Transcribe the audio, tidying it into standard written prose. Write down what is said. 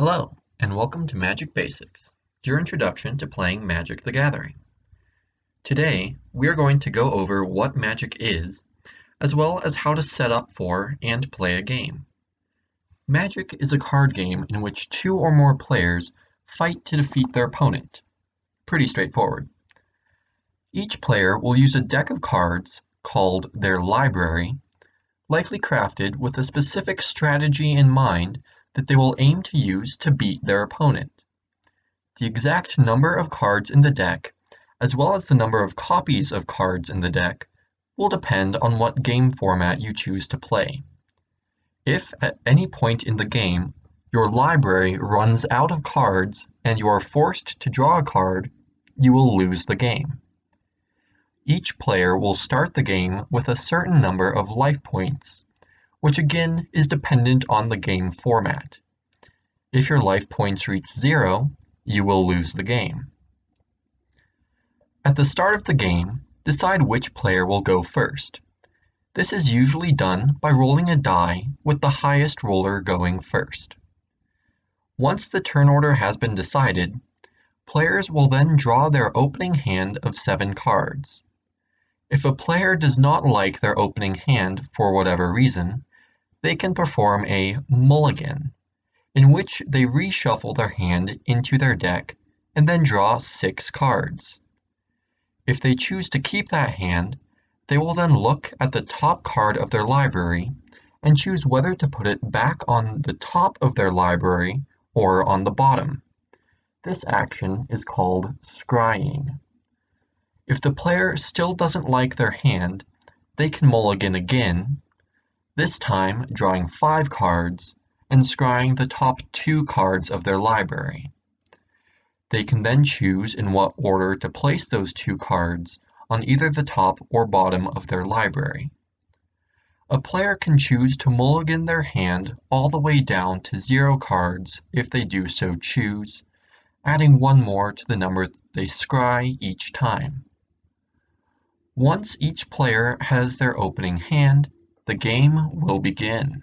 Hello, and welcome to Magic Basics, your introduction to playing Magic the Gathering. Today, we are going to go over what Magic is, as well as how to set up for and play a game. Magic is a card game in which two or more players fight to defeat their opponent. Pretty straightforward. Each player will use a deck of cards, called their library, likely crafted with a specific strategy in mind that they will aim to use to beat their opponent. The exact number of cards in the deck, as well as the number of copies of cards in the deck, will depend on what game format you choose to play. If at any point in the game your library runs out of cards and you are forced to draw a card, you will lose the game. Each player will start the game with a certain number of life points, which again is dependent on the game format. If your life points reach 0, you will lose the game. At the start of the game, decide which player will go first. This is usually done by rolling a die with the highest roller going first. Once the turn order has been decided, players will then draw their opening hand of 7 cards. If a player does not like their opening hand for whatever reason, they can perform a mulligan, in which they reshuffle their hand into their deck and then draw 6 cards. If they choose to keep that hand, they will then look at the top card of their library and choose whether to put it back on the top of their library or on the bottom. This action is called scrying. If the player still doesn't like their hand, they can mulligan again, this time drawing 5 cards and scrying the top 2 cards of their library. They can then choose in what order to place those 2 cards on either the top or bottom of their library. A player can choose to mulligan their hand all the way down to 0 cards if they do so choose, adding 1 more to the number they scry each time. Once each player has their opening hand, the game will begin.